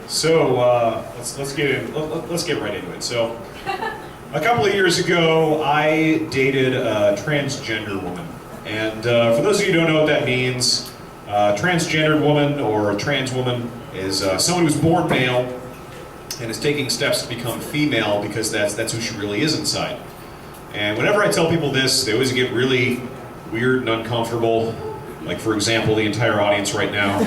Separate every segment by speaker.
Speaker 1: Let's get right into it. So, a couple of years ago, I dated a transgender woman, and for those of you who don't know what that means, transgendered woman or a trans woman is someone who's born male and is taking steps to become female because that's who she really is inside. And whenever I tell people this, they always get really weird and uncomfortable. Like, for example, the entire audience right now.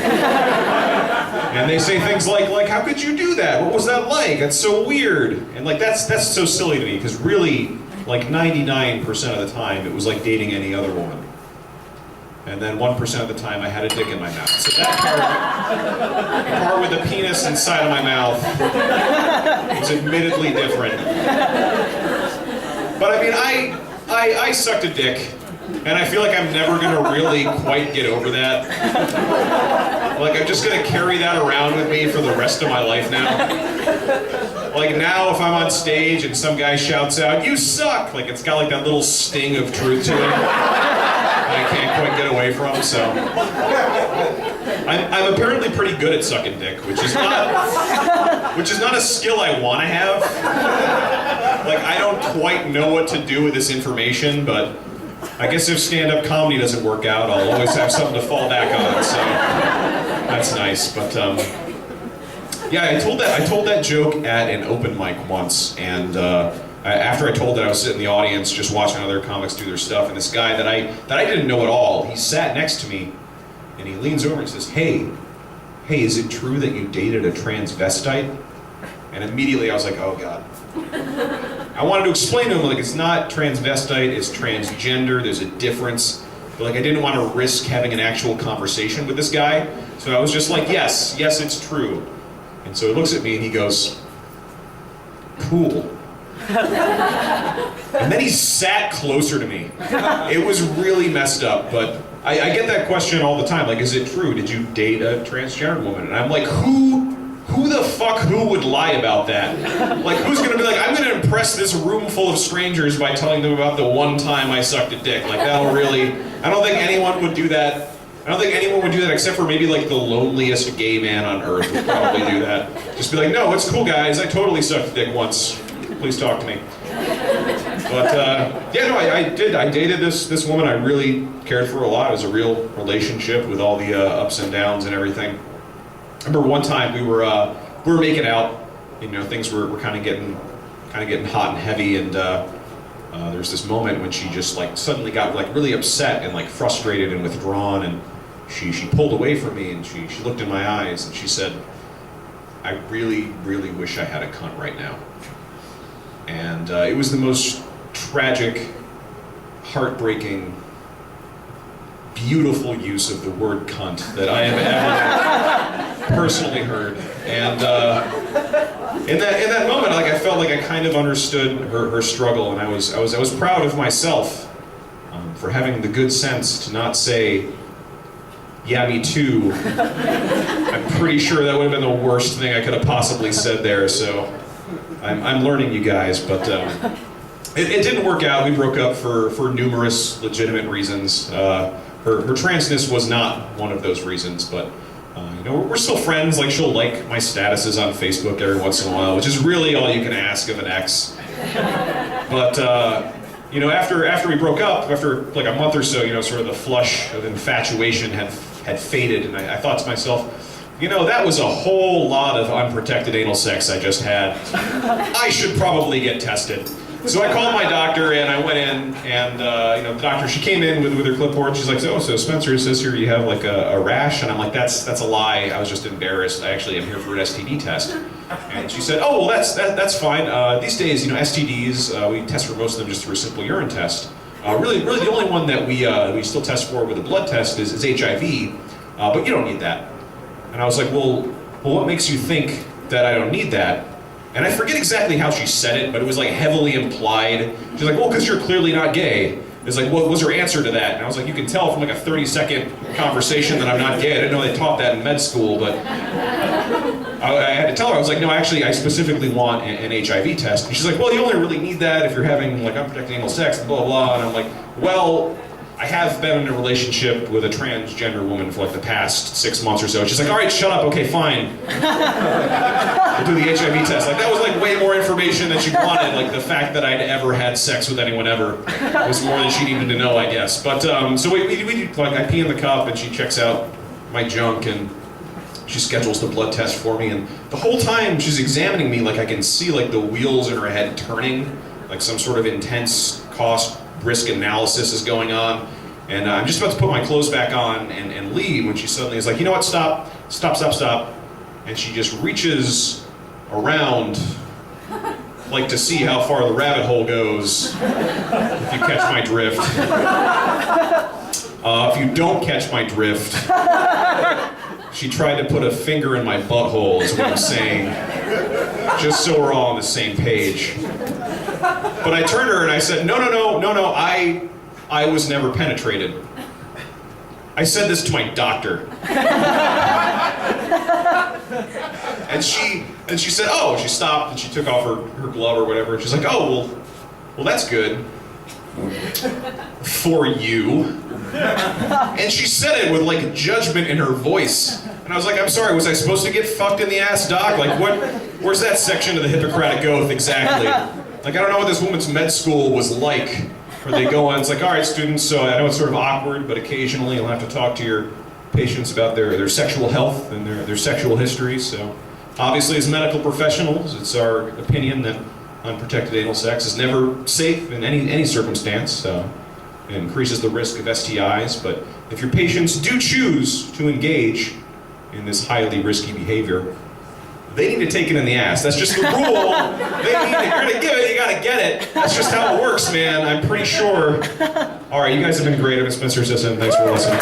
Speaker 1: And they say things like, how could you do that? What was that like? That's so weird. And like, that's so silly to me, because really, like 99% of the time, it was like dating any other woman. And then 1% of the time, I had a dick in my mouth. So that part with the penis inside of my mouth is admittedly different. But I mean, I sucked a dick. And I feel like I'm never gonna really quite get over that. Like, I'm just gonna carry that around with me for the rest of my life now. Like, now if I'm on stage and some guy shouts out, "You suck!" Like, it's got like that little sting of truth to it that I can't quite get away from, so. I'm apparently pretty good at sucking dick, which is not a skill I wanna have. Like, I don't quite know what to do with this information, but I guess if stand-up comedy doesn't work out, I'll always have something to fall back on, so that's nice. But yeah, I told that joke at an open mic once, and after I told it, I was sitting in the audience just watching other comics do their stuff, and this guy that I didn't know at all, he sat next to me, and he leans over and says, hey, is it true that you dated a transvestite? And immediately I was like, oh God. I wanted to explain to him, like, it's not transvestite, it's transgender, there's a difference. But like, I didn't want to risk having an actual conversation with this guy. So I was just like, yes, it's true. And so he looks at me and he goes, cool. And then he sat closer to me. It was really messed up, but I get that question all the time. Like, is it true? Did you date a transgender woman? And I'm like, who the fuck would lie about that? Like, who's gonna be like, I'm gonna impress this room full of strangers by telling them about the one time I sucked a dick? Like, that'll really, I don't think anyone would do that. I don't think anyone would do that except for maybe like the loneliest gay man on earth would probably do that. Just be like, no, it's cool guys, I totally sucked a dick once. Please talk to me. But yeah, no, I did. I dated this woman I really cared for a lot. It was a real relationship with all the ups and downs and everything. I remember one time we were making out, you know, things were kind of getting hot and heavy, and there's this moment when she just like suddenly got like really upset and like frustrated and withdrawn, and she pulled away from me and she looked in my eyes and she said, I really wish I had a cunt right now. And it was the most tragic, heartbreaking, beautiful use of the word cunt that I have ever personally heard. And in that moment, like, I felt like I kind of understood her struggle, and I was proud of myself for having the good sense to not say, yeah, me too. I'm pretty sure that would have been the worst thing I could have possibly said there, so I'm learning, you guys, but it didn't work out. We broke up for numerous legitimate reasons. Her transness was not one of those reasons, but you know, we're still friends. Like, she'll like my statuses on Facebook every once in a while, which is really all you can ask of an ex. But you know, after we broke up, after like a month or so, you know, sort of the flush of infatuation had faded, and I thought to myself, you know, that was a whole lot of unprotected anal sex I just had. I should probably get tested. So I called my doctor and I went in, and you know, the doctor, she came in with her clipboard. She's like, so Spencer, it says here you have like a rash, and I'm like, that's a lie. I was just embarrassed. I actually am here for an STD test. And she said, oh, well, that's fine. These days, you know, STDs, we test for most of them just through a simple urine test. Really the only one that we still test for with a blood test is HIV, but you don't need that. And I was like, well, what makes you think that I don't need that? And I forget exactly how she said it, but it was like heavily implied. She's like, well, because you're clearly not gay. It's like, what was her answer to that? And I was like, you can tell from like a 30-second conversation that I'm not gay. I didn't know they taught that in med school, but I had to tell her, I was like, no, actually, I specifically want an HIV test. And she's like, well, you only really need that if you're having like unprotected anal sex, and blah, blah, blah. And I'm like, well, I have been in a relationship with a transgender woman for like the past 6 months or so. She's like, all right, shut up, okay, fine. We'll do the HIV test. Like, that was like way more information than she wanted. Like, the fact that I'd ever had sex with anyone ever was more than she needed to know, I guess. But, so we like, I pee in the cup and she checks out my junk and she schedules the blood test for me. And the whole time she's examining me, like, I can see like the wheels in her head turning, like some sort of intense cost-risk analysis is going on. And I'm just about to put my clothes back on and leave when she suddenly is like, you know what, stop. And she just reaches around, like to see how far the rabbit hole goes, if you catch my drift. If you don't catch my drift, she tried to put a finger in my butthole, is what I'm saying, just so we're all on the same page. But I turned to her and I said, no, I was never penetrated. I said this to my doctor. And she said, oh, she stopped and she took off her glove or whatever. And she's like, oh, well, that's good. For you. And she said it with like judgment in her voice. And I was like, I'm sorry, was I supposed to get fucked in the ass, doc? Like, where's that section of the Hippocratic Oath exactly? Like, I don't know what this woman's med school was like. Where they go on, it's like, all right, students, so I know it's sort of awkward, but occasionally you'll have to talk to your patients about their sexual health and their sexual history. So obviously as medical professionals, it's our opinion that unprotected anal sex is never safe in any circumstance. So it increases the risk of STIs, but if your patients do choose to engage in this highly risky behavior, they need to take it in the ass. That's just the rule. You're gonna give it, you gotta get it. That's just how it works, man. I'm pretty sure. All right, you guys have been great. I've been Spencer Sisson. Thanks for listening.